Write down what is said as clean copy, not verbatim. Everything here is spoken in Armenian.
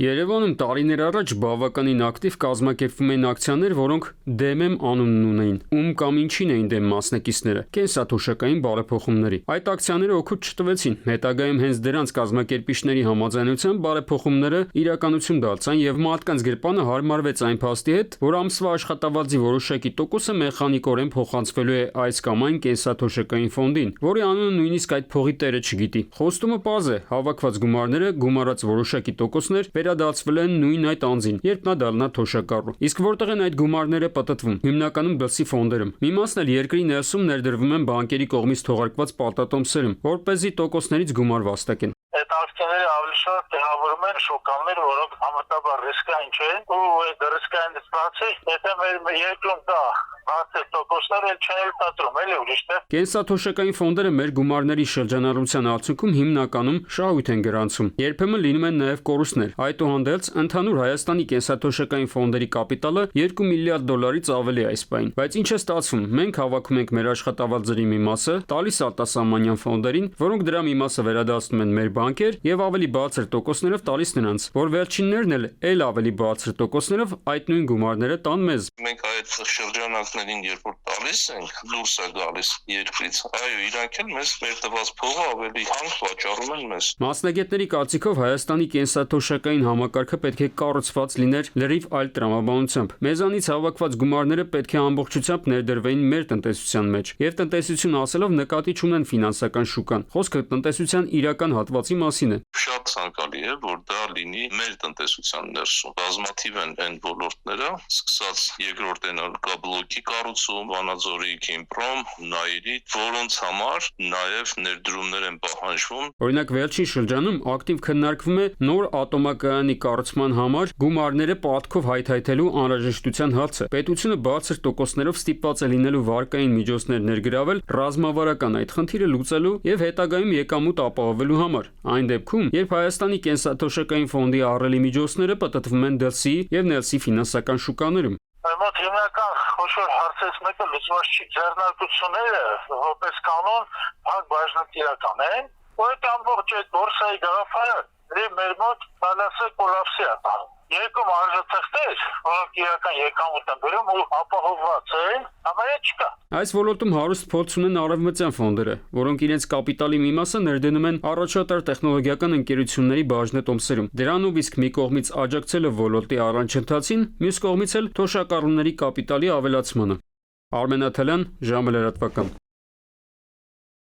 Երևանում տարիներ առաջ բավականին ակտիվ կազմակերպվում էին ակցիաներ, որոնք «Դեմ անունն ունեին, ում կամ ինչին էին դեմ մասնակիցները, կենսաթոշակային բարեփոխումների։ Այդ ակցիաները օգուտ չտվեցին, հետագայում հենց դրանց կազմակերպիչների համաձայնությամբ բարեփոխումները իրականություն դարձան եւ մարդկանց գրպանը հարմարվեց այն փաստի հետ, որ ամսվա աշխատավարձի որոշակի տոկոսը մեխանիկորեն փոխանցվելու է այս կամ այն կենսաթոշակային ֆոնդին, որի անունը նույնիսկ այդ փողի տերը չգիտի։ Խոստումը պարզ է, հավաքված գումարները, գումարած որոշակի տոկոսներ վերադարձվել են նույն այդ անձին, երբ նա դառնա թոշակառու։ Իսկ որտեղ են այդ գումարները պատտվում։ Հիմնականում բլսի ֆոնդերում։ Մի մասն էլ երկրի ներսում ներդրվում են բանկերի կողմից թողարկված պարտատոմսերում, որպեսզի տոկոսներից գումար վաստակեն։ Այդ ակցիաները ավելի շատ տեղավորում են շոկաներ, որոնք համեմատաբար ռիսկային չեն, ու այդ ռիսկային դեպքերից եթե մեր երկրում դա բացել տոկոսներ էլ չեն տատրում, էլի ուրիշ թե։ Կենսաթոշակային ֆոնդերը մեր գումարների շրջանառության արդյունքում հիմնականում շահույթ են գրանցում։ Երբեմն լինում են նաև կորուստներ։ Այդուհանդերձ, ընդհանուր Հայաստանի կենսաթոշակային ֆոնդերի կապիտալը $2 միլիարդից ավելի է այս պահին։ Բայց ինչ է ստացվում։ Մենք հավաքում ենք մեր աշխատավարձերի մի մասը, տալիս արտասահմանյան ֆոնդերին, որոնք դրա մի մասը վերադարձնում են մեր բանկեր եւ ավելի բարձր տոկոսներով տալիս նրանց, որ վերջիններն էլ ավելի բարձր տոկոսներով այդ նույն գումարները տան մեզ։ Մենք այդ շրջանակներին երբ որ տալիս ենք, դուրս է գալիս երկրից, այո, իրանք էլ մեզ մեր տված փողը ավելի հանք վաճառում են մեզ։ Մասնագետների կարծիքով Հայաստանի կենսաթոշակային համակարգը պետք է կառուցված լիներ լրիվ այլ տրամաբանությամբ։ Մեզանից հավաքված գումարները պետք է ամբողջությամբ ներդրվեին մեր տնտեսության մեջ, եւ տնտեսություն ասելով նկատի չունեն ֆինանսական շուկան։ Խոսքը տնտեսության իրական հատվածի մասին է։ Շատ ցանկալի է, որ դա լինի մեր տնտեսության ներսում։ Բազմաթիվ են այն ոլորտները, սկսած երկրորդ էներգաբլոկի կառուցում, Վանաձորի Քիմպրոմ, Նայիրի, որոնց համար նաև ներդրումներ են պահանջվում։ Օրինակ, վերջին շրջանում ակտիվ քննարկվում է նոր ատոմակայանի կառուցման համար գումարները պատքով հայթայթելու անհրաժեշտության հարցը։ Պետությունը բարձր տոկոսներով ստիպված է լինելու վարկային միջոցներ ներգրավել ռազմավարական այդ խնդիրը լուծելու եւ հետագայում եկամուտ ապահովելու համար։ Այն դեպքում, երբ Հայաստանի կենսաթոշակային ֆոնդի ահռելի միջոցները պատտվում են դրսի եւ ներսի ֆինանսական շուկաներում։ Մոտ հիմնական խոշոր հարցից մեկը լուծված չի։ Ձեռնարկությունները որպես կանոն փակ բաժնետիրական են, ու այդ ամբողջ այդ բորսայի գաղափարը մեր մոտ բալանսը կոլապսի է տանում։ Երկու մարզաթղթեր, որոնք իրական եկամուտ են բերում ու ապահովված են, համարյա չկա։ Այս ոլորտում հարուստ փորձ ունեն արևմտյան ֆոնդերը, որոնք իրենց կապիտալի մի մասը ներդնում են առաջատար տեխնոլոգիական ընկերությունների բաժնետոմսերում։ Դրանով իսկ մի կողմից աջակցելով ոլորտի առաջընթացին, մյուս կողմից էլ թոշակառուների կապիտալի ավելացմանը։ Արմեն Աթալյան, ժամը լրատվական։